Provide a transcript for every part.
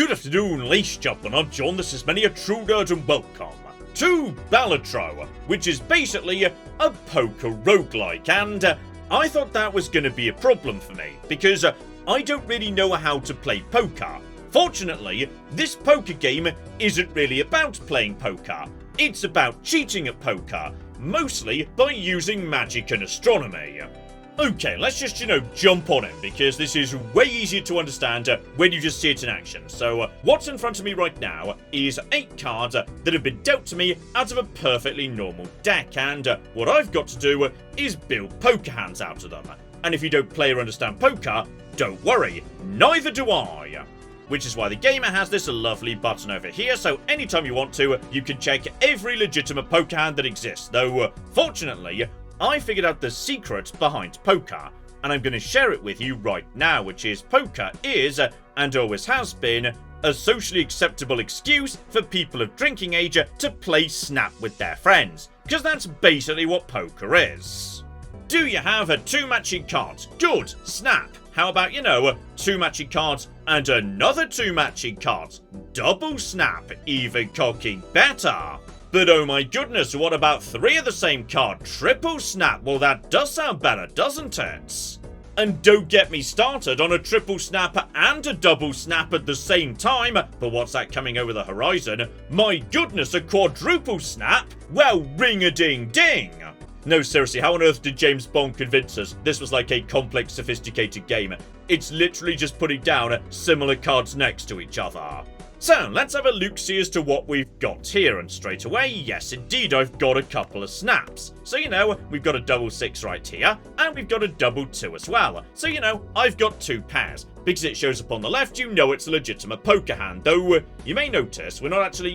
Good afternoon, ladies and gentlemen, I'm John, this is many a true nerd and welcome to Balatro, which is basically a poker roguelike, and I thought that was going to be a problem for me, because I don't really know how to play poker. Fortunately, this poker game isn't really about playing poker, it's about cheating at poker, mostly by using magic and astronomy. Okay, let's just, jump on in, because this is way easier to understand when you just see it in action. So, what's in front of me right now is 8 cards that have been dealt to me out of a perfectly normal deck, and what I've got to do is build poker hands out of them. And if you don't play or understand poker, don't worry, neither do I. Which is why the gamer has this lovely button over here, so anytime you want to, you can check every legitimate poker hand that exists, though, fortunately, I figured out the secret behind poker, and I'm going to share it with you right now, which is poker is, and always has been, a socially acceptable excuse for people of drinking age to play snap with their friends, because that's basically what poker is. Do you have 2 matching cards? Good, snap. How about, 2 matching cards and another 2 matching cards? Double snap, even cocky better. But oh my goodness, what about 3 of the same card? Triple snap? Well, that does sound better, doesn't it? And don't get me started on a triple snap and a double snap at the same time. But what's that coming over the horizon? My goodness, a quadruple snap? Well, ring-a-ding-ding! No, seriously, how on earth did James Bond convince us this was like a complex, sophisticated game? It's literally just putting down similar cards next to each other. So, let's have a look-see as to what we've got here, and straight away, yes indeed, I've got a couple of snaps. So, we've got a double 6 right here, and we've got a double 2 as well. So, I've got 2 pairs. Because it shows up on the left, it's a legitimate poker hand, though you may notice we're not actually,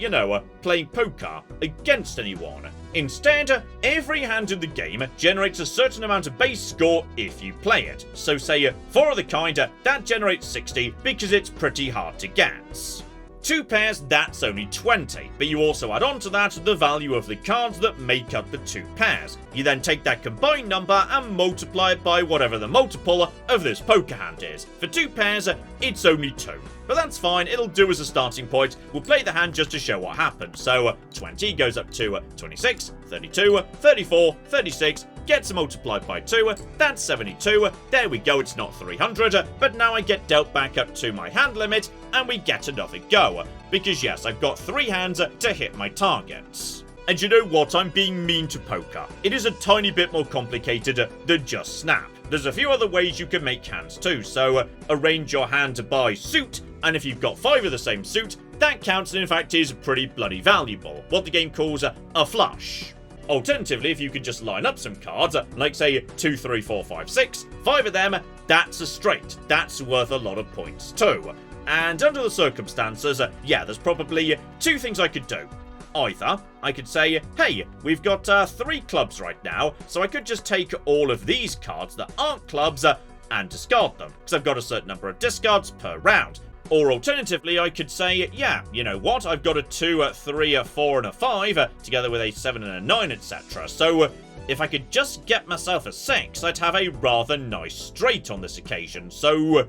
playing poker against anyone. Instead, every hand in the game generates a certain amount of base score if you play it. So say 4 of the kind, that generates 60 because it's pretty hard to get. 2 pairs, that's only 20, but you also add on to that the value of the cards that make up the 2 pairs. You then take that combined number and multiply it by whatever the multiple of this poker hand is. For 2 pairs, it's only 2. But that's fine, it'll do as a starting point. We'll play the hand just to show what happens. So 20 goes up to 26, 32, 34, 36, gets multiplied by 2, that's 72, there we go, it's not 300, but now I get dealt back up to my hand limit, and we get another go, because yes, I've got 3 hands to hit my targets. And you know what, I'm being mean to poker. It is a tiny bit more complicated than just snap. There's a few other ways you can make hands too, so arrange your hand by suit, and if you've got 5 of the same suit, that counts and in fact is pretty bloody valuable, what the game calls a flush. Alternatively, if you could just line up some cards, like say 2, 3, 4, 5, 6, 5 of them, that's a straight. That's worth a lot of points too. And under the circumstances, there's probably 2 things I could do. Either I could say, hey, we've got 3 clubs right now, so I could just take all of these cards that aren't clubs and discard them, because I've got a certain number of discards per round. Or alternatively, I could say, yeah, you know what, I've got a 2, a 3, a 4, and a 5, together with a 7 and a 9, etc. So, if I could just get myself a 6, I'd have a rather nice straight on this occasion. So,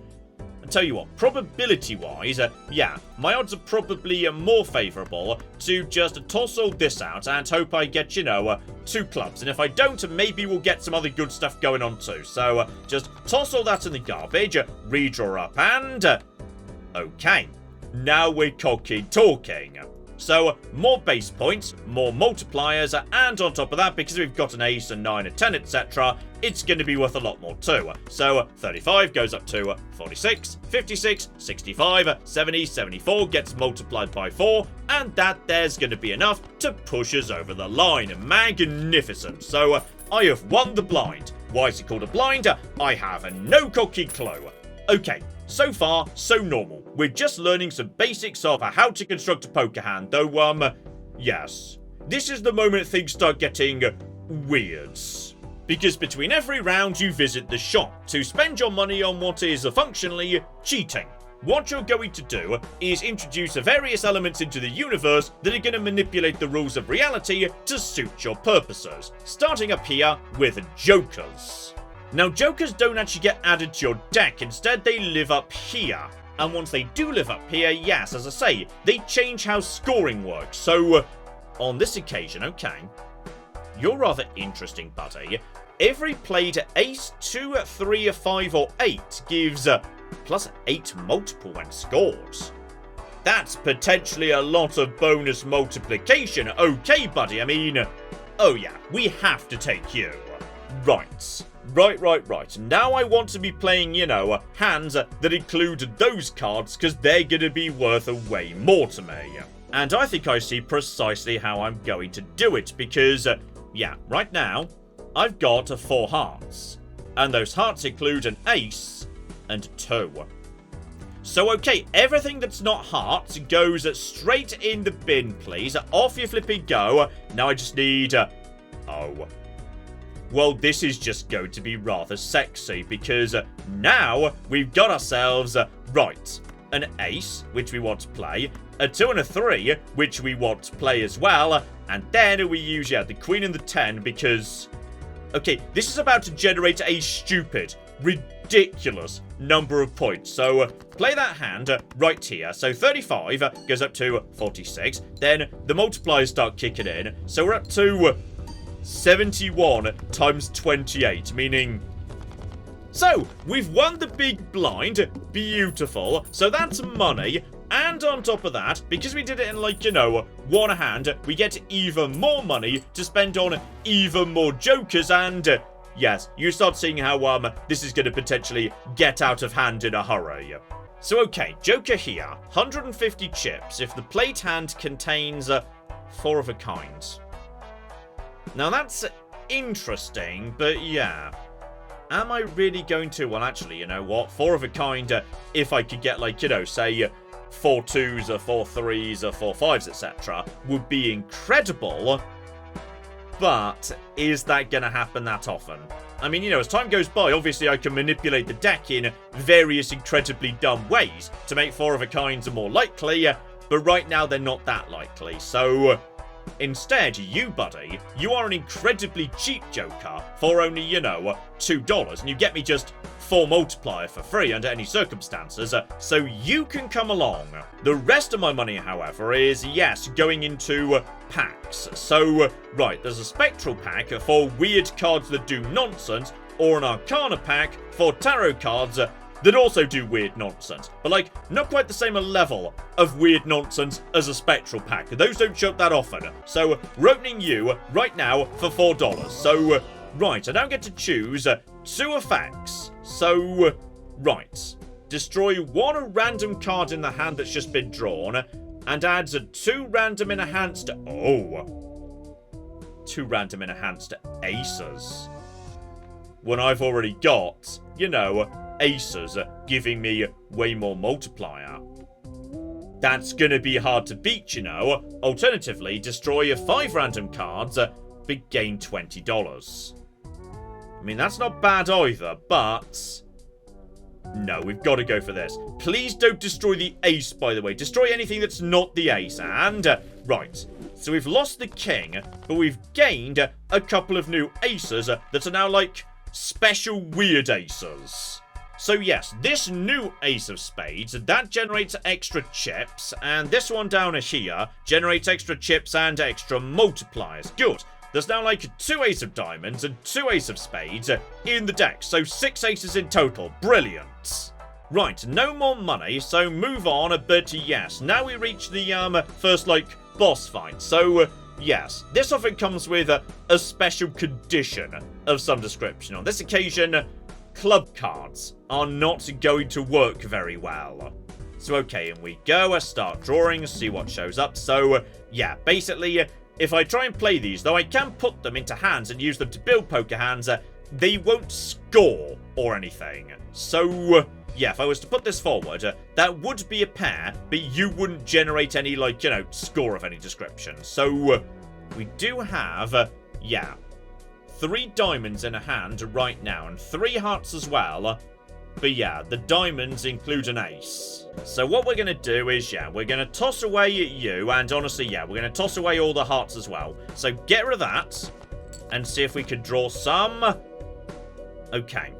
I'll tell you what, probability-wise, my odds are probably more favourable to just toss all this out and hope I get, 2 clubs. And if I don't, maybe we'll get some other good stuff going on too. So, just toss all that in the garbage, redraw up, and okay, now we're cocky talking. So, more base points, more multipliers, and on top of that, because we've got an ace, a 9, a 10, etc., it's going to be worth a lot more too. So, 35 goes up to 46, 56, 65, 70, 74 gets multiplied by 4, and that there's going to be enough to push us over the line. Magnificent. So, I have won the blind. Why is it called a blind? I have no cocky clue. Okay, so far, so normal. We're just learning some basics of how to construct a poker hand, though, yes. This is the moment things start getting weird. Because between every round you visit the shop to spend your money on what is functionally cheating. What you're going to do is introduce various elements into the universe that are going to manipulate the rules of reality to suit your purposes. Starting up here with jokers. Now, jokers don't actually get added to your deck, instead they live up here. And once they do live up here, yes, as I say, they change how scoring works. So, on this occasion, okay, you're rather interesting, buddy. Every played ace, 2, 3, 5, or 8 gives plus 8 multiple when scored. That's potentially a lot of bonus multiplication. Okay, buddy, I mean, oh yeah, we have to take you. Right. Now I want to be playing, you know, hands that include those cards because they're going to be worth way more to me. And I think I see precisely how I'm going to do it because, yeah, right now, I've got 4 hearts. And those hearts include an ace and 2. So, okay, everything that's not hearts goes straight in the bin, please. Off you flipping go. Now I just need... oh. Well, this is just going to be rather sexy because now we've got ourselves, right, an ace, which we want to play, a 2 and a 3, which we want to play as well, and then we use, yeah, the queen and the 10 because, okay, this is about to generate a stupid, ridiculous number of points. So play that hand right here. So 35 goes up to 46. Then the multipliers start kicking in. So we're up to 71 times 28, meaning... So, we've won the big blind. Beautiful. So that's money. And on top of that, because we did it in, like, you know, one hand, we get even more money to spend on even more jokers. And, yes, you start seeing how, this is going to potentially get out of hand in a hurry. So, okay, joker here. 150 chips if the played hand contains 4 of a kind. Now, that's interesting, but yeah. Am I really going to... Well, actually, you know what? 4 of a kind, if I could get, like, you know, say, 4 2s or 4 3s or 4 5s, etc., would be incredible. But is that going to happen that often? I mean, you know, as time goes by, obviously I can manipulate the deck in various incredibly dumb ways to make 4 of a kinds more likely, but right now they're not that likely, so... Instead, you, buddy, you are an incredibly cheap joker for only, you know, $2, and you get me just 4 multiplier for free under any circumstances, so you can come along. The rest of my money, however, is, yes, going into packs. So, right, there's a spectral pack for weird cards that do nonsense, or an arcana pack for tarot cards that also do weird nonsense. But, like, not quite the same level of weird nonsense as a spectral pack. Those don't show up that often. So, we're opening you right now for $4. So, right, I now get to choose 2 effects. So, right. Destroy 1 random card in the hand that's just been drawn, and adds 2 random enhanced... Oh. 2 random enhanced aces. When I've already got, you know... aces giving me way more multiplier. That's gonna be hard to beat, you know. Alternatively, destroy 5 random cards, but gain $20. I mean, that's not bad either, but... no, we've got to go for this. Please don't destroy the ace, by the way. Destroy anything that's not the ace. And, right. So we've lost the king, but we've gained a couple of new aces that are now, like, special weird aces. So yes, this new ace of spades, that generates extra chips, and this one down here generates extra chips and extra multipliers. Good. There's now like 2 ace of diamonds and 2 ace of spades in the deck, so 6 aces in total. Brilliant. Right, no more money, so move on, but yes, now we reach the first, like, boss fight. So, yes, this often comes with a special condition of some description. On this occasion... club cards are not going to work very well. So, okay, and we go, start drawing, see what shows up. So, yeah, basically, if I try and play these, though I can put them into hands and use them to build poker hands, they won't score or anything. So, yeah, if I was to put this forward, that would be a pair, but you wouldn't generate any, like, you know, score of any description. So, we do have, yeah... 3 diamonds in a hand right now, and 3 hearts as well. But yeah, the diamonds include an ace. So what we're going to do is, yeah, we're going to toss away you, and honestly, yeah, we're going to toss away all the hearts as well. So get rid of that, and see if we could draw some. Okay.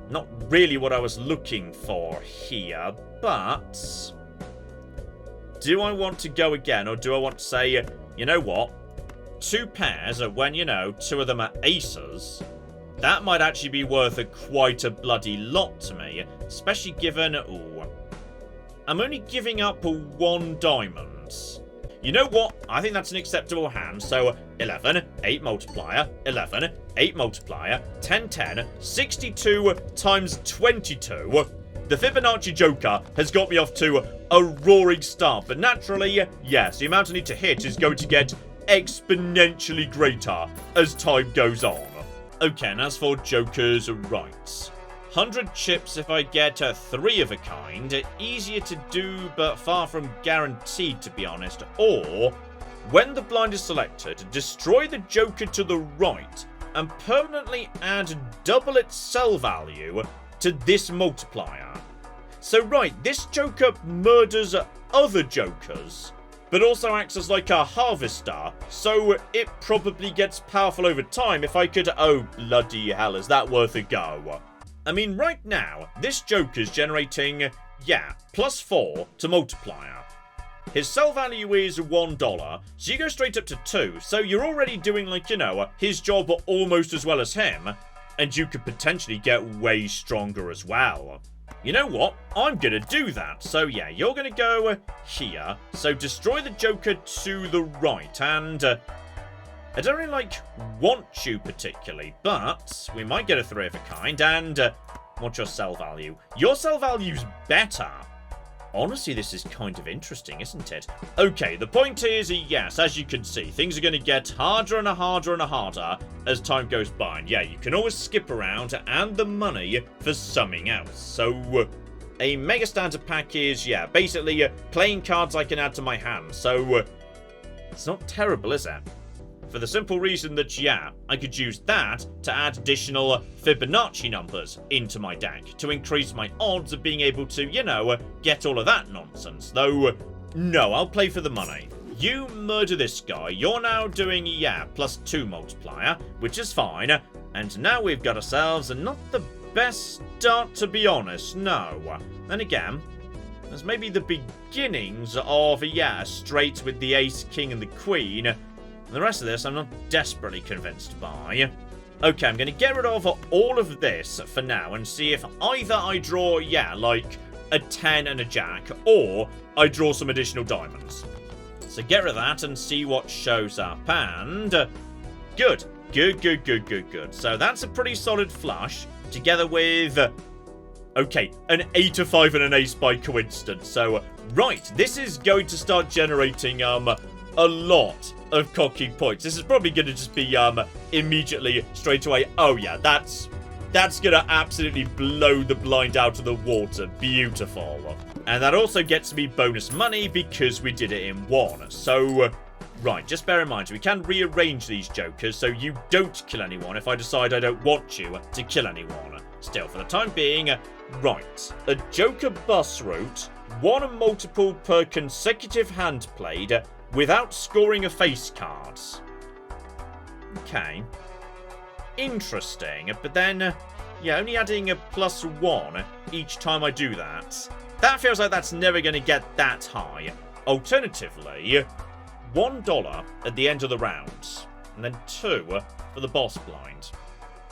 Not really what I was looking for here, But do I want to go again, or do I want to say, you know what? 2 pairs, when, you know, 2 of them are aces, that might actually be worth quite a bloody lot to me. Especially given, ooh, I'm only giving up 1 diamond. You know what? I think that's an acceptable hand. So 11, 8 multiplier, 11, 8 multiplier, 10, 10, 62 times 22. The Fibonacci Joker has got me off to a roaring start. But naturally, yes, the amount I need to hit is going to get exponentially greater as time goes on. Okay, and as for Joker's rights. 100 chips if I get 3 of a kind. Easier to do, but far from guaranteed, to be honest. Or, when the blind is selected, destroy the Joker to the right and permanently add double its sell value to this multiplier. So right, this Joker murders other Jokers, but also acts as like a harvester, so it probably gets powerful over time if I could... Oh, bloody hell, is that worth a go? I mean, right now, this Joker's generating, yeah, +4 to multiplier. His sell value is $1, so you go straight up to 2, so you're already doing, like, you know, his job almost as well as him, and you could potentially get way stronger as well. You know what? I'm gonna do that. So yeah, you're gonna go here. So destroy the Joker to the right. And I don't really want you particularly, but we might get a 3 of a kind. And what's your sell value? Your sell value's better. Honestly, this is kind of interesting, isn't it? Okay, the point is, yes, as you can see, things are going to get harder and harder and harder as time goes by. And yeah, you can always skip around and the money for something else. So, a Mega Standard pack is, yeah, basically playing cards I can add to my hand. So, it's not terrible, is it? For the simple reason that, yeah, I could use that to add additional Fibonacci numbers into my deck to increase my odds of being able to, you know, get all of that nonsense. Though, no, I'll play for the money. You murder this guy. You're now doing, yeah, +2 multiplier, which is fine. And now we've got ourselves not the best start, to be honest, no. Then again, there's maybe the beginnings of, yeah, a straight with the ace, king, and the queen. The rest of this I'm not desperately convinced by. Okay, I'm going to get rid of all of this for now and see if either I draw, yeah, like a 10 and a jack, or I draw some additional diamonds. So get rid of that and see what shows up. And good. Good. So that's a pretty solid flush, together with... okay, an 8, a 5, and an ace by coincidence. So, right, this is going to start generating, a lot of cocky points. This is probably going to just be, immediately, straight away, oh yeah, that's going to absolutely blow the blind out of the water. Beautiful. And that also gets me bonus money because we did it in 1. So, right, just bear in mind, we can rearrange these Jokers so you don't kill anyone if I decide I don't want you to kill anyone. Still, for the time being, right, a Joker bus route, 1 multiple per consecutive hand played, without scoring a face card. Okay. Interesting. But then, yeah, only adding a +1 each time I do that. That feels like that's never going to get that high. Alternatively, $1 at the end of the round. And then 2 for the boss blind.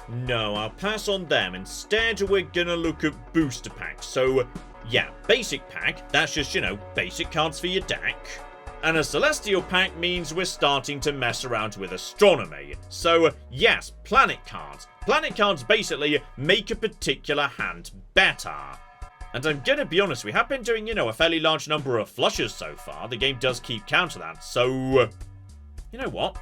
No, I'll pass on them. Instead, we're going to look at booster packs. So, yeah, basic pack. That's just, you know, basic cards for your deck. And a Celestial pack means we're starting to mess around with astronomy. So, yes, planet cards. Planet cards basically make a particular hand better. And I'm gonna be honest, we have been doing, you know, a fairly large number of flushes so far. The game does keep count of that, so... you know what?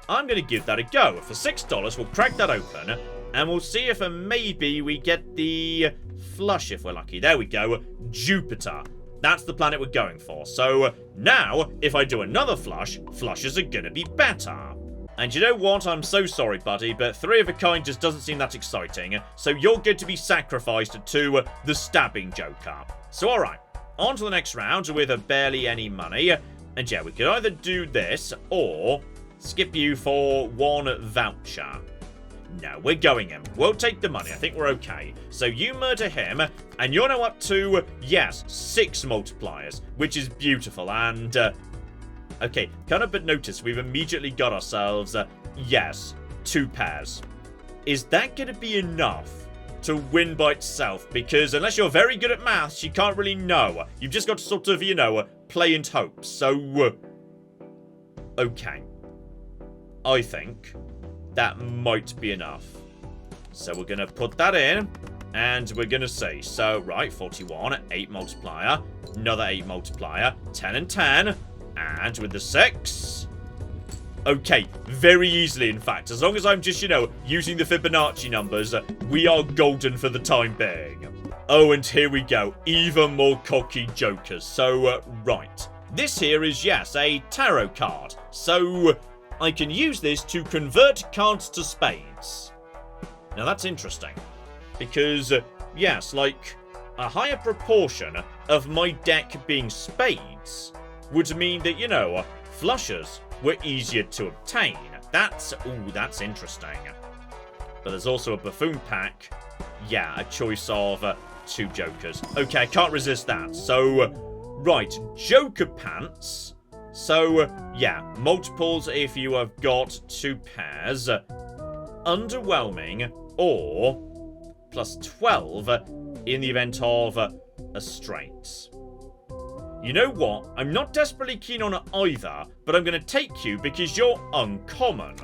I'm gonna give that a go. For $6, we'll crack that open, and we'll see if maybe we get the flush if we're lucky. There we go. Jupiter. That's the planet we're going for. So now, if I do another flush, flushes are gonna be better. And you know what? I'm so sorry, buddy, but 3 of a kind just doesn't seem that exciting. So you're going to be sacrificed to the stabbing Joker. So alright, on to the next round with barely any money. And yeah, we could either do this or skip you for 1 voucher. No, we're going in. We'll take the money. I think we're okay. So you murder him, and you're now up to, yes, 6 multipliers, which is beautiful. And, okay, kind of but notice we've immediately got ourselves, yes, 2 pairs. Is that going to be enough to win by itself? Because unless you're very good at maths, you can't really know. You've just got to sort of, you know, play and hope. So, okay. I think that might be enough. So we're going to put that in, and we're going to see. So, right, 41, 8 multiplier, another 8 multiplier, 10 and 10, and with the 6... Okay, very easily, in fact. As long as I'm just, you know, using the Fibonacci numbers, we are golden for the time being. Oh, and here we go. Even more cocky jokers. So, right. This here is, yes, a tarot card. So, I can use this to convert cards to spades. Now, that's interesting. Because, yes, like, a higher proportion of my deck being spades would mean that, you know, flushes were easier to obtain. That's interesting. But there's also a buffoon pack. Yeah, a choice of 2 jokers. Okay, I can't resist that. So, right, joker pants. So, yeah, multiples if you have got 2 pairs. Underwhelming or plus 12 in the event of a straight. You know what? I'm not desperately keen on either, but I'm going to take you because you're uncommon.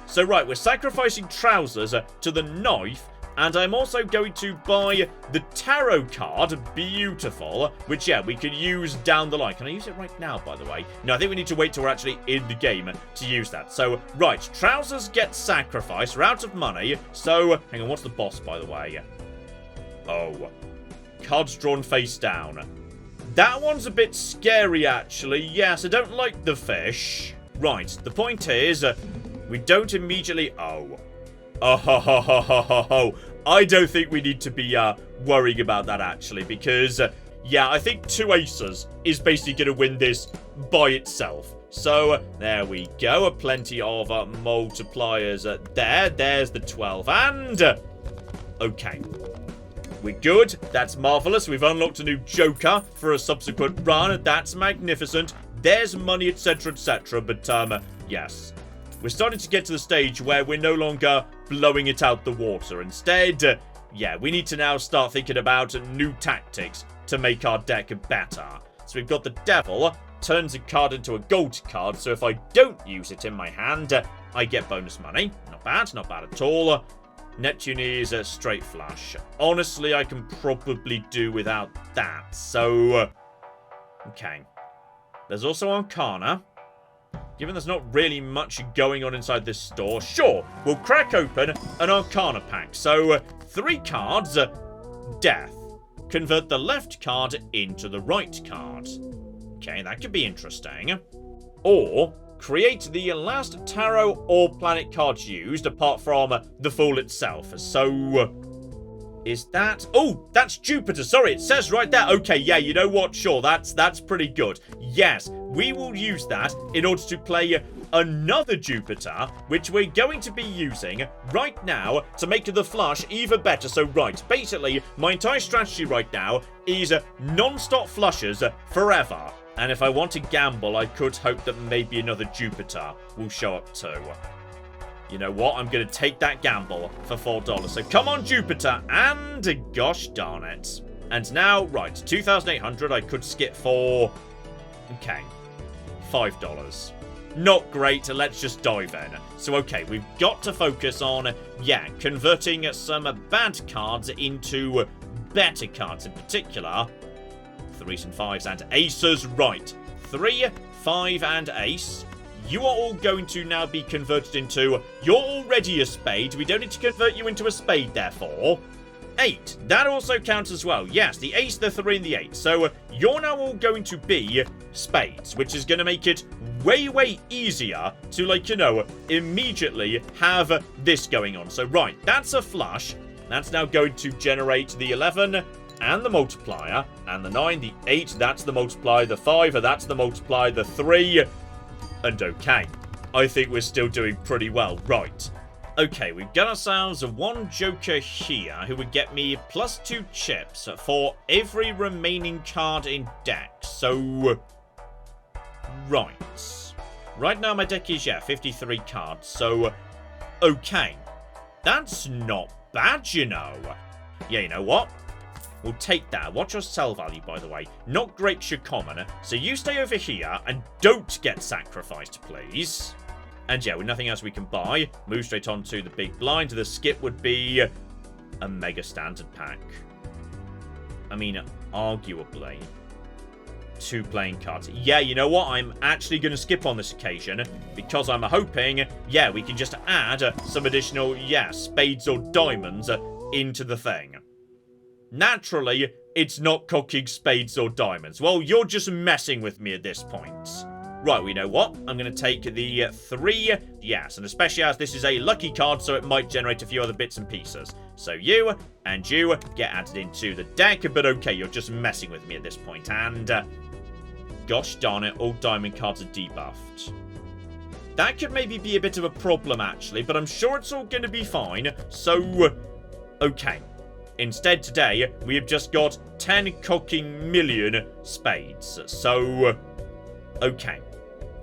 So right, we're sacrificing trousers to the knife, and I'm also going to buy the tarot card, beautiful, which, yeah, we could use down the line. Can I use it right now, by the way? No, I think we need to wait till we're actually in the game to use that. So, right, trousers get sacrificed. We're out of money. So, hang on, what's the boss, by the way? Oh, cards drawn face down. That one's a bit scary, actually. Yes, I don't like the fish. Right, the point is, we don't immediately... Oh, ho, ho, ho, ho, ho, ho. I don't think we need to be worrying about that, actually, because, yeah, I think 2 aces is basically going to win this by itself. So, there we go. Plenty of multipliers there. There's the 12, and... okay. We're good. That's marvellous. We've unlocked a new joker for a subsequent run. That's magnificent. There's money, etc., etc. But, yes. We're starting to get to the stage where we're no longer blowing it out the water. Instead, yeah, we need to now start thinking about new tactics to make our deck better. So we've got the Devil. Turns a card into a gold card. So if I don't use it in my hand, I get bonus money. Not bad. Not bad at all. Neptune is a straight flush. Honestly, I can probably do without that. So, okay. There's also Arcana. Given there's not really much going on inside this store, sure, we'll crack open an Arcana pack. So, 3 cards, Death. Convert the left card into the right card. Okay, that could be interesting. Or... create the last tarot or planet cards used, apart from the Fool itself. So, is that... oh, that's Jupiter. Sorry, it says right there. Okay, yeah, you know what? Sure, that's pretty good. Yes, we will use that in order to play another Jupiter, which we're going to be using right now to make the flush even better. So, right, basically, my entire strategy right now is non-stop flushes forever. And if I want to gamble, I could hope that maybe another Jupiter will show up too. You know what? I'm going to take that gamble for $4. So come on, Jupiter. And gosh darn it. And now, right, 2,800 I could skip for... okay, $5. Not great. Let's just dive in. So, okay, we've got to focus on, yeah, converting some bad cards into better cards in particular. 3s and 5s and aces, right. 3, 5 and ace. You are all going to now be converted into... you're already a spade. We don't need to convert you into a spade, therefore. 8. That also counts as well. Yes, the ace, the 3 and the 8. So you're now all going to be spades, which is going to make it way, way easier to, like, you know, immediately have this going on. So, right, that's a flush. That's now going to generate the 11... and the multiplier, and the 9, the 8, that's the multiplier, the 5, that's the multiplier, the 3, and okay. I think we're still doing pretty well. Right. Okay, we've got ourselves one joker here who would get me +2 chips for every remaining card in deck. So, right. Right now my deck is, 53 cards. So, okay. That's not bad, you know. Yeah, you know what? We'll take that. Watch your sell value, by the way. Not great, your common. So you stay over here and don't get sacrificed, please. And yeah, with nothing else we can buy, move straight on to the big blind. The skip would be a mega standard pack. I mean, arguably, 2 playing cards. Yeah, you know what? I'm actually going to skip on this occasion because I'm hoping, we can just add some additional, spades or diamonds into the thing. Naturally, it's not cocking spades or diamonds. Well, you're just messing with me at this point. Right, we know what? I'm going to take the 3 yes, and especially as this is a lucky card, so it might generate a few other bits and pieces. So you and you get added into the deck, but okay, you're just messing with me at this point, and gosh darn it, all diamond cards are debuffed. That could maybe be a bit of a problem, actually, but I'm sure it's all going to be fine, so okay. Instead, today, we have just got 10 cocking million spades, so okay.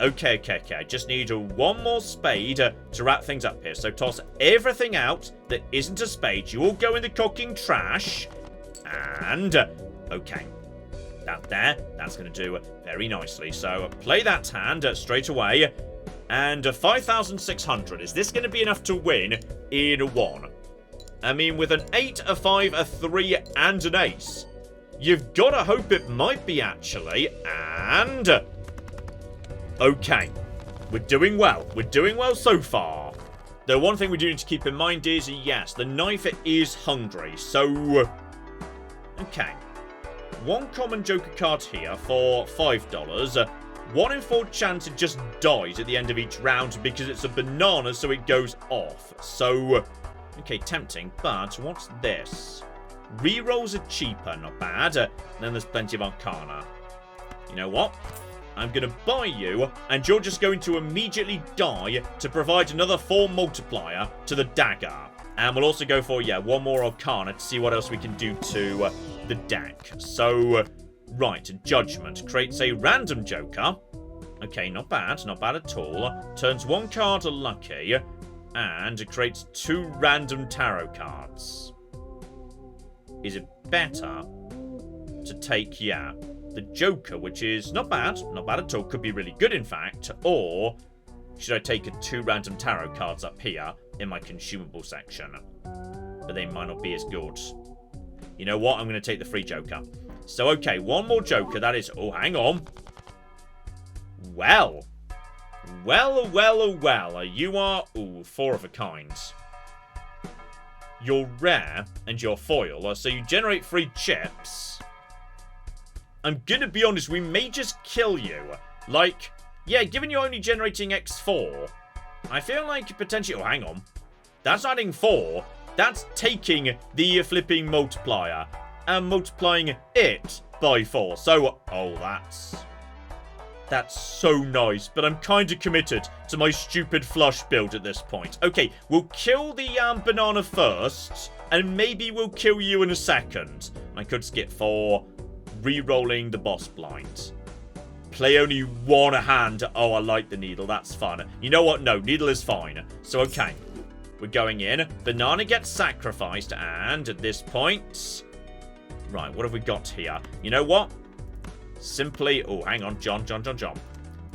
Okay. I just need one more spade to wrap things up here. So toss everything out that isn't a spade. You all go in the cocking trash. And, okay. That's going to do very nicely. So play that hand straight away. And 5,600. Is this going to be enough to win in one? I mean, with an 8, a 5, a 3, and an ace. You've got to hope it might be, actually. And okay, we're doing well. We're doing well so far. The one thing we do need to keep in mind is, yes, the knife is hungry. So, okay. 1 common joker card here for $5. 1 in 4 chance it just dies at the end of each round because it's a banana, so it goes off. So, okay, tempting, but what's this? Rerolls are cheaper, not bad. Then there's plenty of Arcana. You know what? I'm going to buy you, and you're just going to immediately die to provide another 4 multiplier to the dagger. And we'll also go for, 1 more Arcana to see what else we can do to the deck. So, right, Judgment creates a random joker. Okay, not bad at all. Turns 1 card lucky, and creates 2 random tarot cards. Is it better to take, the Joker, which is not bad at all, could be really good in fact, or should I take 2 random tarot cards up here in my consumable section? But they might not be as good. You know what, I'm going to take the free Joker. So okay, 1 more Joker, that is, oh hang on. Well, you are, 4 of a kind. You're rare, and you're foil, so you generate 3 chips. I'm gonna be honest, we may just kill you. Like, given you're only generating X4, I feel like potentially... oh, hang on. That's adding 4. That's taking the flipping multiplier and multiplying it by 4. So, that's so nice, but I'm kind of committed to my stupid flush build at this point. Okay, we'll kill the banana first, and maybe we'll kill you in a second. I could skip for re-rolling the boss blind. Play only 1 hand. Oh, I like the needle. That's fun. You know what? No, needle is fine. So, okay. We're going in. Banana gets sacrificed, and at this point... right, what have we got here? You know what? Simply... oh, hang on. John.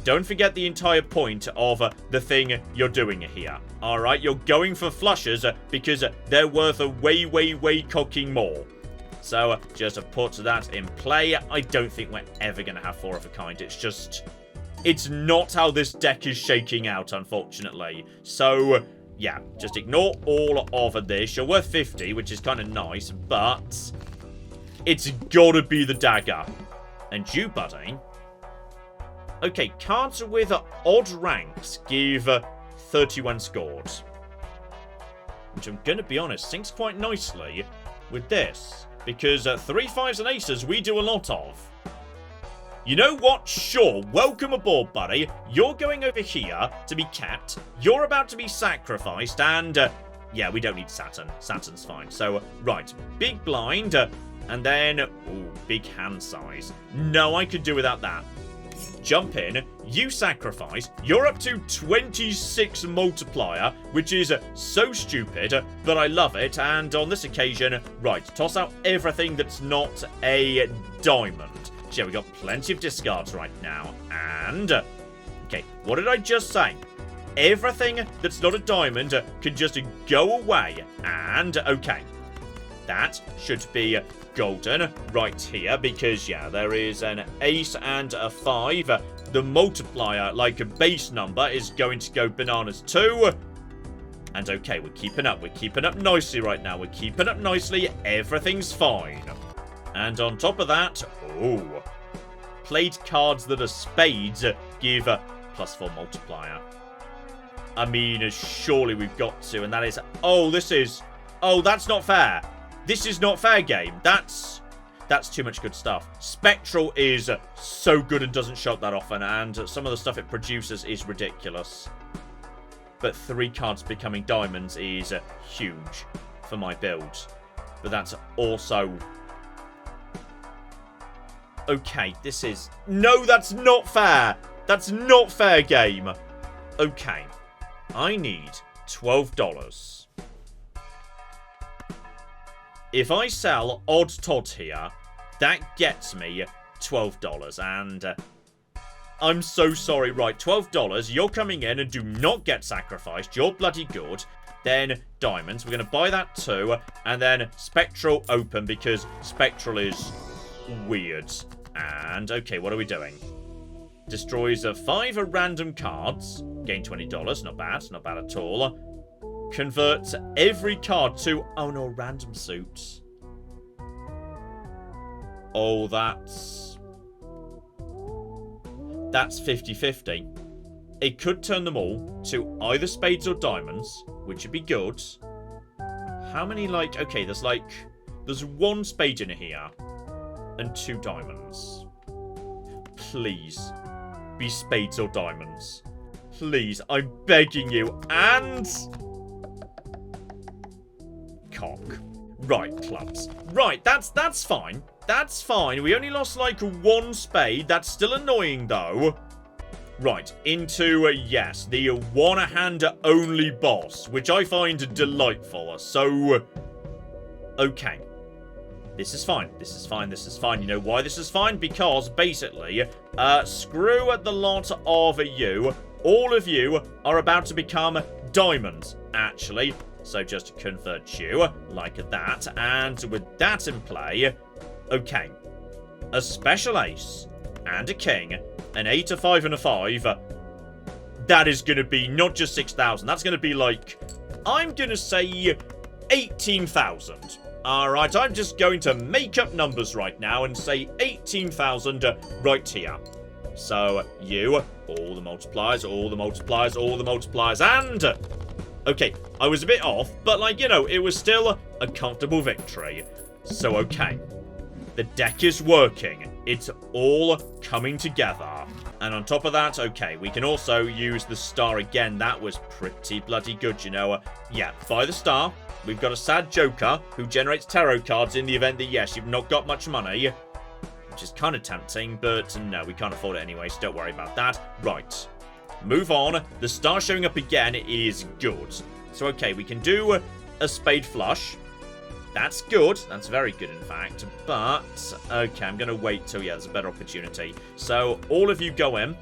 Don't forget the entire point of the thing you're doing here. Alright, you're going for flushes because they're worth a way cocking more. So, just to put that in play, I don't think we're ever going to have 4 of a kind. It's just... it's not how this deck is shaking out, unfortunately. So, just ignore all of this. You're worth 50, which is kind of nice, but... it's gotta be the dagger. And you, buddy... okay, cards with odd ranks give 31 scored. Which I'm going to be honest, syncs quite nicely with this. Because 3 5s and aces we do a lot of. You know what? Sure, welcome aboard, buddy. You're going over here to be kept. You're about to be sacrificed, and, yeah, we don't need Saturn. Saturn's fine. So, right, big blind, and then, ooh, big hand size. No, I could do without that. Jump in, you sacrifice, you're up to 26 multiplier, which is so stupid, but I love it, and on this occasion, right, toss out everything that's not a diamond. So yeah, we got plenty of discards right now, and, okay, what did I just say? Everything that's not a diamond can just go away, and, okay, that should be golden right here, because, yeah, there is an ace and a 5. The multiplier, like a base number, is going to go bananas too. And, okay, we're keeping up. We're keeping up nicely right now. We're keeping up nicely. Everything's fine. And on top of that, oh, played cards that are spades give a +4 multiplier. I mean, surely we've got to, and that is, oh, this is, oh, that's not fair. This is not fair, game. That's too much good stuff. Spectral is so good and doesn't show up that often, and some of the stuff it produces is ridiculous. But 3 cards becoming diamonds is huge for my build. But that's also... okay, this is... no, that's not fair! That's not fair, game! Okay, I need $12. If I sell Odd Todd here, that gets me $12, and I'm so sorry. Right, $12, you're coming in and do not get sacrificed. You're bloody good. Then diamonds, we're going to buy that too, and then Spectral open, because Spectral is weird. And, okay, what are we doing? Destroys 5 random cards, gain $20, not bad at all. Converts every card to... oh no, random suits. Oh, that's 50-50. It could turn them all to either spades or diamonds, which would be good. How many, like... okay, there's 1 spade in here and 2 diamonds. Please be spades or diamonds. Please, I'm begging you. And... cock. Right, clubs. Right, that's fine. That's fine. We only lost, like, 1 spade. That's still annoying, though. Right, into, yes, the one-hand-only boss, which I find delightful. So, okay. This is fine. This is fine. This is fine. You know why this is fine? Because, basically, screw the lot of you. All of you are about to become diamonds, actually. So just to convert you like that. And with that in play, okay. A special ace and a king, an 8, a 5, and a 5. That is going to be not just 6,000. That's going to be like, I'm going to say 18,000. Alright, I'm just going to make up numbers right now and say 18,000 right here. So, you, all the multipliers, all the multipliers, all the multipliers, and... okay, I was a bit off, but, like, you know, it was still a comfortable victory. So, okay. The deck is working. It's all coming together. And on top of that, okay, we can also use the star again. That was pretty bloody good, you know. Yeah, buy the star. We've got a sad joker who generates tarot cards in the event that, yes, you've not got much money. Which is kind of tempting, but no, we can't afford it anyway, so don't worry about that. Right. Move on. The star showing up again is good. So, okay, we can do a spade flush. That's good. That's very good, in fact. But, okay, I'm going to wait till, yeah, there's a better opportunity. So, all of you go in.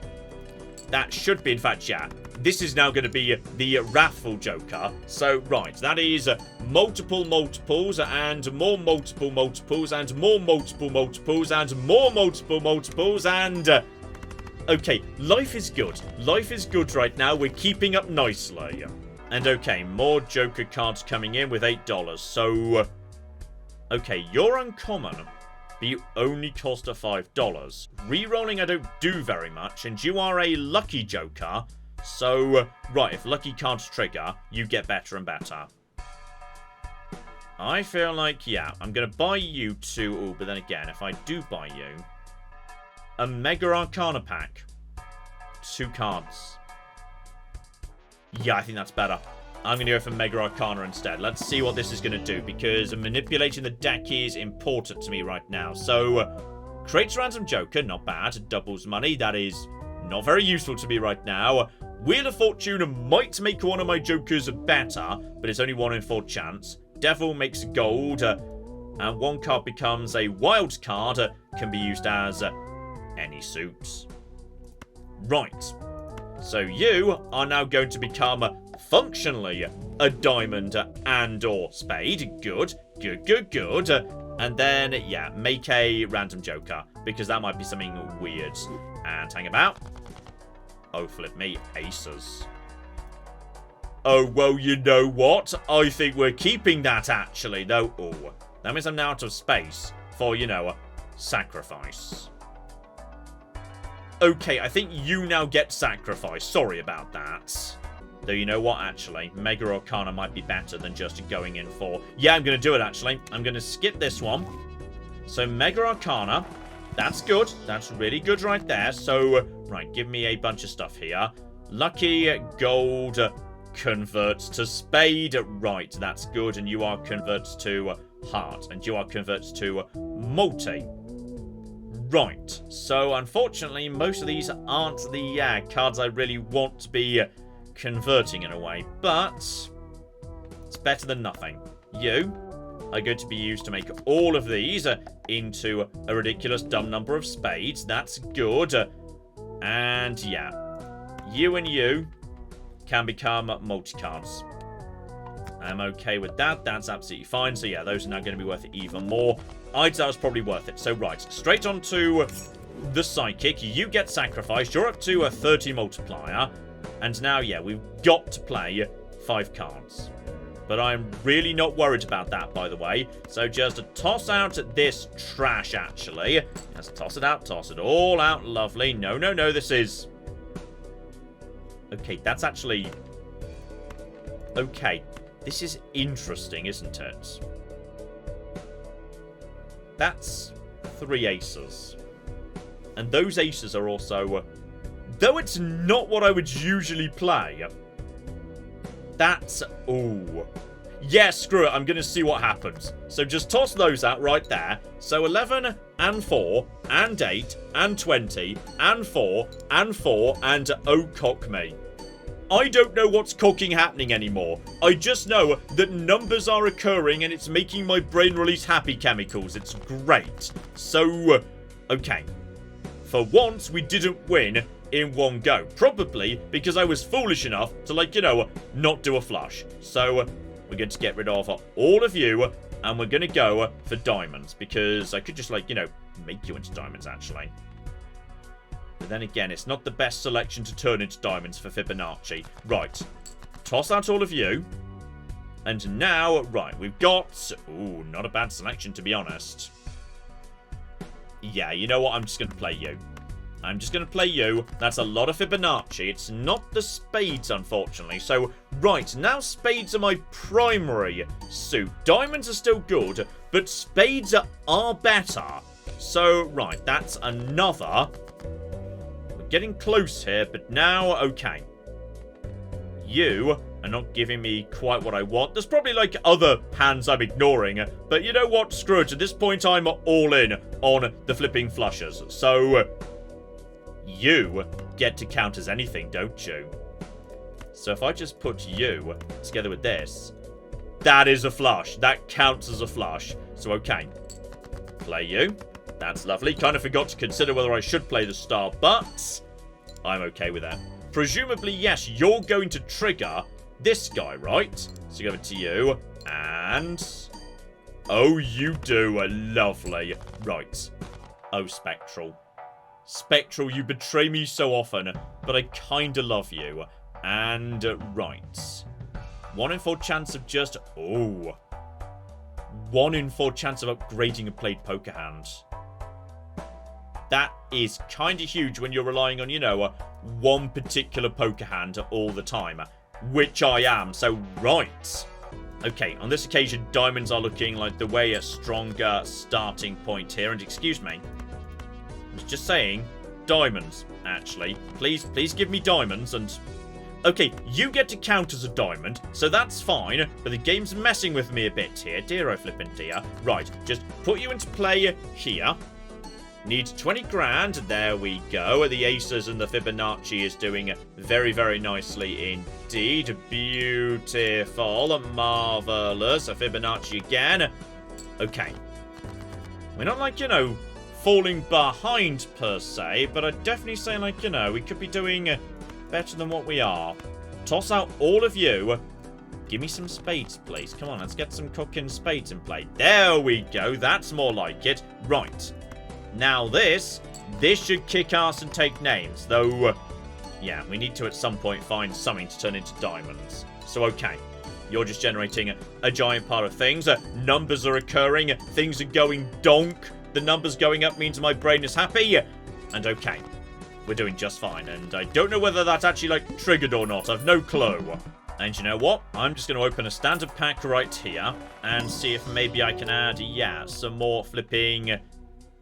That should be, in fact, yeah. This is now going to be the Wrathful Joker. So, right, that is multiple multiples and more multiple multiples and more multiple multiples and more multiple multiples and... okay, life is good. Life is good right now. We're keeping up nicely. And okay, more Joker cards coming in with $8. So, okay, you're uncommon, but you only cost a $5. Rerolling I don't do very much, and you are a lucky Joker. So, right, if lucky cards trigger, you get better and better. I feel like, yeah, I'm going to buy you two. Oh, but then again, if I do buy you... a Mega Arcana pack. 2 cards. Yeah, I think that's better. I'm going to go for Mega Arcana instead. Let's see what this is going to do, because manipulating the deck is important to me right now. So, creates a random joker, not bad. Doubles money, that is not very useful to me right now. Wheel of Fortune might make one of my jokers better, but it's only 1 in 4 chance. Devil makes gold, and 1 card becomes a wild card, can be used as any suit. Right. So you are now going to become functionally a diamond and or spade. Good, good, good, good. And then, yeah, make a random joker, because that might be something weird. And hang about. Oh, flip me. Aces. Oh, well, you know what? I think we're keeping that, actually, though. Oh, that means I'm now out of space for, you know, sacrifice. Okay, I think you now get sacrifice. Sorry about that. Though you know what, actually? Mega Arcana might be better than just going in for... Yeah, I'm going to do it, actually. I'm going to skip this one. So, Mega Arcana. That's good. That's really good right there. So, right, give me a bunch of stuff here. Lucky, gold, converts to spade. Right, that's good. And you are converts to heart. And you are converts to multi. Right, so unfortunately, most of these aren't the cards I really want to be converting in a way, but it's better than nothing. You are going to be used to make all of these into a ridiculous dumb number of spades. That's good. And yeah, you and you can become multi-cards. I'm okay with that. That's absolutely fine. So yeah, those are now going to be worth even more. I'd say that was probably worth it. So right, straight on to the Psychic. You get sacrificed. You're up to a 30 multiplier. And now, yeah, we've got to play 5 cards. But I'm really not worried about that, by the way. So just toss out this trash, actually. Let's toss it out. Toss it all out. Lovely. No, no, no. This is... Okay, that's actually... Okay. This is interesting, isn't it? That's 3 aces. And those aces are also... though it's not what I would usually play. That's... Ooh. Yeah, screw it. I'm going to see what happens. So just toss those out right there. So 11 and 4 and 8 and 20 and 4 and 4 and oh, cock me. I don't know what's cocking happening anymore. I just know that numbers are occurring and it's making my brain release happy chemicals. It's great. So, okay. For once, we didn't win in one go. Probably because I was foolish enough to, like, you know, not do a flush. So, we're going to get rid of all of you and we're going to go for diamonds. Because I could just, like, you know, make you into diamonds, actually. But then again, it's not the best selection to turn into diamonds for Fibonacci. Right. Toss out all of you. And now, right, we've got... Ooh, not a bad selection, to be honest. Yeah, you know what? I'm just going to play you. I'm just going to play you. That's a lot of Fibonacci. It's not the spades, unfortunately. So, right, now spades are my primary suit. Diamonds are still good, but spades are better. So, right, that's another... Getting close here, but now, okay. You are not giving me quite what I want. There's probably, like, other hands I'm ignoring. But you know what? Screw it. At this point, I'm all in on the flipping flushes. So, you get to count as anything, don't you? So if I just put you together with this, that is a flush. That counts as a flush. So, okay. Play you. That's lovely. Kind of forgot to consider whether I should play the star, but I'm okay with that. Presumably, yes, you're going to trigger this guy, right? So give it to you. And... oh, you do. Lovely. Right. Oh, Spectral. Spectral, you betray me so often, but I kind of love you. And, right. 1 in 4 chance of just... oh. 1 in 4 chance of upgrading a played poker hand. That is kind of huge when you're relying on, you know, one particular poker hand all the time. Which I am, so right. Okay, on this occasion, diamonds are looking like the way a stronger starting point here. And excuse me. I was just saying, diamonds, actually. Please give me diamonds and... Okay, you get to count as a diamond, so that's fine, but the game's messing with me a bit here. Dear oh flippin' dear. Right, just put you into play here. Need 20 grand. There we go. The aces and the Fibonacci is doing very, very nicely indeed. Beautiful. Marvellous. A Fibonacci again. Okay. We're not like, you know, falling behind per se, but I'd definitely say, like, you know, we could be doing better than what we are. Toss out all of you. Give me some spades, please. Come on, let's get some cooking spades in play. There we go. That's more like it. Right. Now this should kick ass and take names. Though, yeah, we need to at some point find something to turn into diamonds. So, okay. You're just generating a giant pile of things. Numbers are occurring. Things are going donk. The numbers going up means my brain is happy. And okay. We're doing just fine, and I don't know whether that's actually, like, triggered or not. I've no clue. And you know what? I'm just going to open a standard pack right here and see if maybe I can add, yeah, some more flipping... I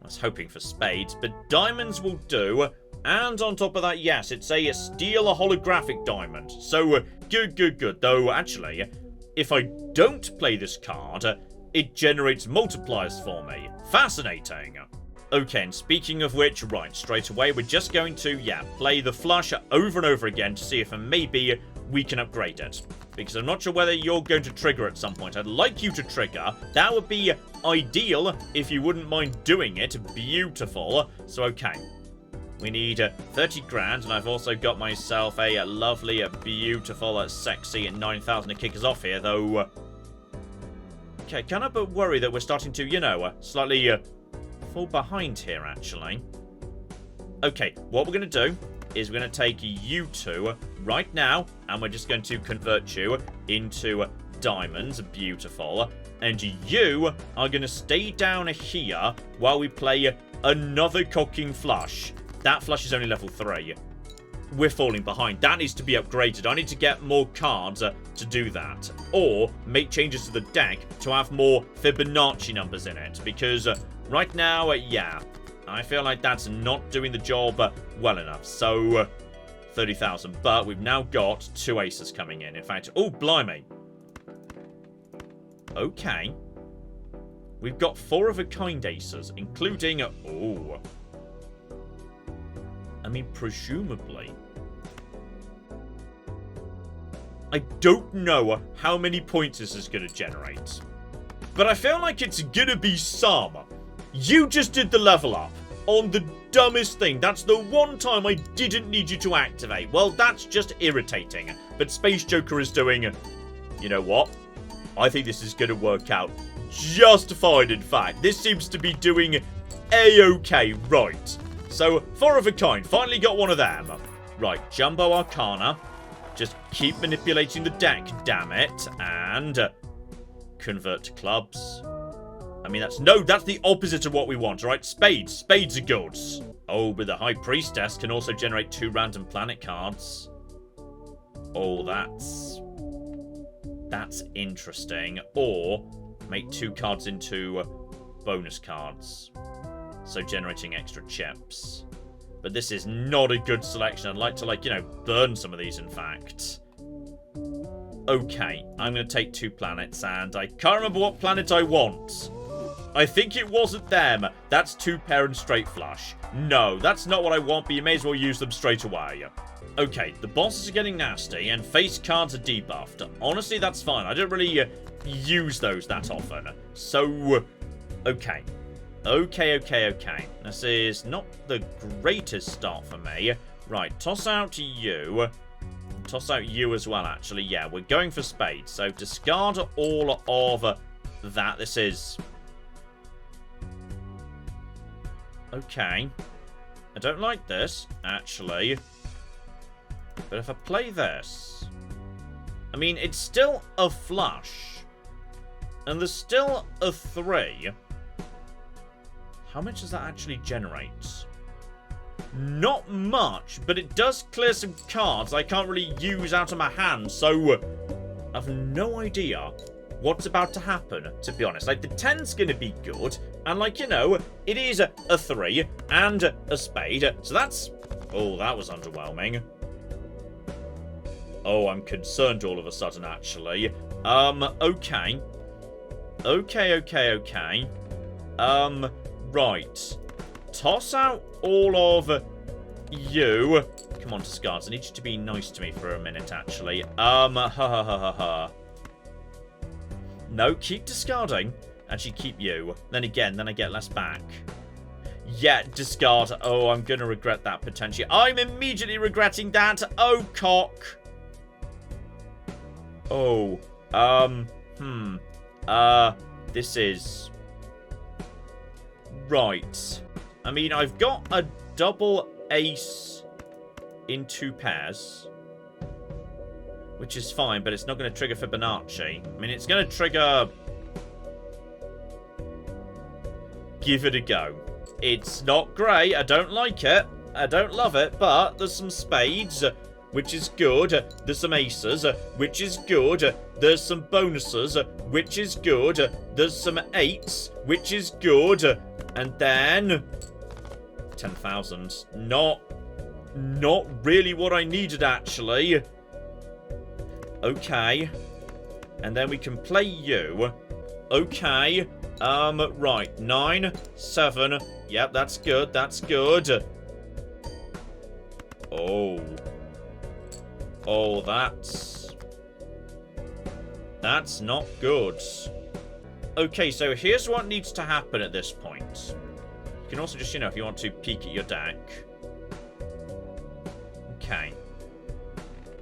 was hoping for spades, but diamonds will do. And on top of that, yes, it's a steal a holographic diamond. So, good. Though, actually, if I don't play this card, it generates multipliers for me. Fascinating. Okay, and speaking of which, right, straight away, we're just going to, yeah, play the flush over and over again to see if maybe we can upgrade it. Because I'm not sure whether you're going to trigger at some point. I'd like you to trigger. That would be ideal if you wouldn't mind doing it. Beautiful. So, okay. We need 30 grand, and I've also got myself a lovely, beautiful, sexy 9,000 to kick us off here, though. Okay, kind of but worry that we're starting to, you know, slightly... fall behind here, actually. Okay, what we're going to do is we're going to take you two right now, and we're just going to convert you into diamonds. Beautiful. And you are going to stay down here while we play another cocking flush. That flush is only level 3. We're falling behind. That needs to be upgraded. I need to get more cards to do that. Or make changes to the deck to have more Fibonacci numbers in it. Because... right now, yeah, I feel like that's not doing the job well enough. So, 30,000. But we've now got 2 aces coming in. In fact, oh, blimey. Okay. We've got 4 of a kind aces, including, oh. I mean, presumably. I don't know how many points this is going to generate. But I feel like it's going to be some. You just did the level up on the dumbest thing. That's the one time I didn't need you to activate. Well, that's just irritating. But Space Joker is doing... You know what? I think this is going to work out just fine, in fact. This seems to be doing A-okay, right. So, 4 of a kind. Finally got one of them. Right, Jumbo Arcana. Just keep manipulating the deck, damn it. And... convert to clubs. I mean, that's the opposite of what we want, right? Spades. Spades are good. Oh, but the High Priestess can also generate 2 random planet cards. Oh, that's interesting. Or make 2 cards into bonus cards. So generating extra chips. But this is not a good selection. I'd like to, like, you know, burn some of these, in fact. Okay, I'm going to take 2 planets, and I can't remember what planet I want. I think it wasn't them. That's 2 pair and straight flush. No, that's not what I want, but you may as well use them straight away. Okay, the bosses are getting nasty, and face cards are debuffed. Honestly, that's fine. I don't really use those that often. So, okay. Okay. This is not the greatest start for me. Right, toss out you. Toss out you as well, actually. Yeah, we're going for spades. So, discard all of that. This is... okay. I don't like this, actually. But if I play this... I mean, it's still a flush. And there's still a 3. How much does that actually generate? Not much, but it does clear some cards I can't really use out of my hand, so... I've no idea what's about to happen, to be honest. Like, the 10's gonna be good, and, like, you know, it is a 3 and a spade, so that's... Oh, that was underwhelming. Oh, I'm concerned all of a sudden, actually. Okay. Okay. Right. Toss out all of you. Come on, discards. I need you to be nice to me for a minute, actually. No, keep discarding. Actually, keep you. Then again, then I get less back. Yeah, discard. Oh, I'm gonna regret that, potentially. I'm immediately regretting that. Oh, cock. Oh. This is... Right. I mean, I've got a double ace in 2 pairs, which is fine, but it's not going to trigger Fibonacci. I mean, it's going to trigger... Give it a go. It's not great. I don't like it. I don't love it, but there's some spades, which is good. There's some aces, which is good. There's some bonuses, which is good. There's some 8s, which is good. And then... 10,000. Not really what I needed, actually. Okay. And then we can play you. Okay. Right. 9, 7. Yep, that's good. That's good. Oh. Oh, that's not good. Okay, so here's what needs to happen at this point. You can also just, you know, if you want to peek at your deck. Okay.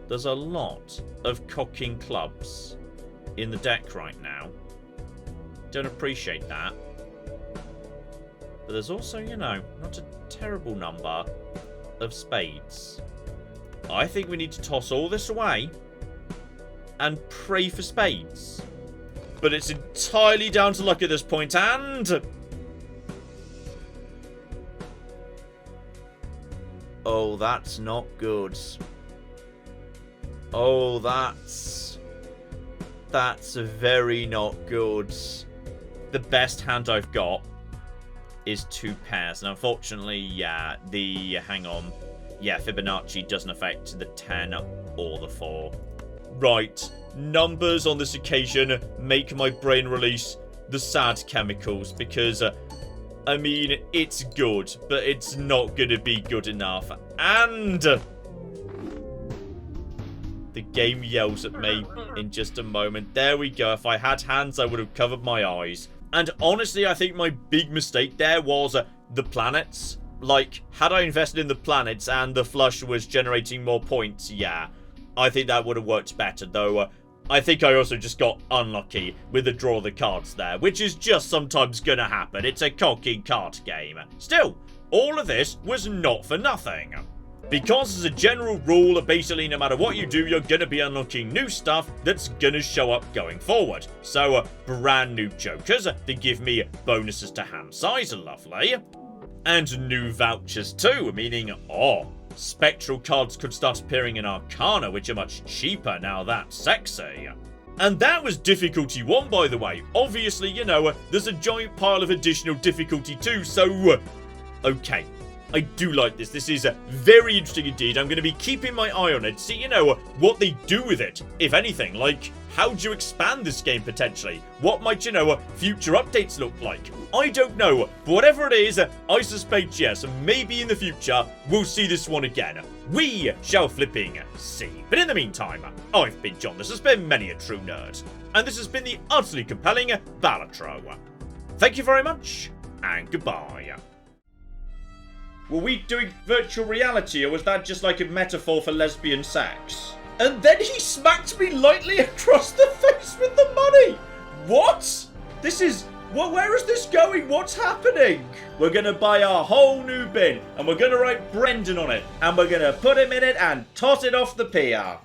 There's a lot of cocking clubs in the deck right now. Don't appreciate that. But there's also, you know, not a terrible number of spades. I think we need to toss all this away and pray for spades. But it's entirely down to luck at this point, and... Oh, that's not good. Oh, that's very not good. The best hand I've got is 2 pairs. And unfortunately, yeah, hang on. Yeah, Fibonacci doesn't affect the 10 or the 4. Right. Numbers on this occasion make my brain release the sad chemicals because, I mean, it's good, but it's not going to be good enough. And the game yells at me in just a moment. There we go. If I had hands, I would have covered my eyes. And honestly, I think my big mistake there was the planets. Like, had I invested in the planets and the flush was generating more points, yeah, I think that would have worked better, though. I think I also just got unlucky with the draw of the cards there, which is just sometimes gonna happen. It's a cocky card game. Still, all of this was not for nothing. Because as a general rule, basically no matter what you do, you're gonna be unlocking new stuff that's gonna show up going forward. So, brand new jokers that give me bonuses to hand size, lovely. And new vouchers too, meaning, spectral cards could start appearing in Arcana, which are much cheaper. Now that's sexy. And that was difficulty 1, by the way. Obviously, you know, there's a giant pile of additional difficulty 2, so... Okay. I do like this. This is very interesting indeed. I'm going to be keeping my eye on it. See, you know, what they do with it, if anything. Like, how do you expand this game, potentially? What might, you know, future updates look like? I don't know. But whatever it is, I suspect, yes, maybe in the future, we'll see this one again. We shall flipping see. But in the meantime, I've been John. This has been Many a True Nerd. And this has been the utterly compelling Balatro. Thank you very much, and goodbye. Were we doing virtual reality, or was that just like a metaphor for lesbian sex? And then he smacked me lightly across the face with the money! What? This is... Well, where is this going? What's happening? We're gonna buy a whole new bin, and we're gonna write Brendan on it, and we're gonna put him in it and toss it off the pier.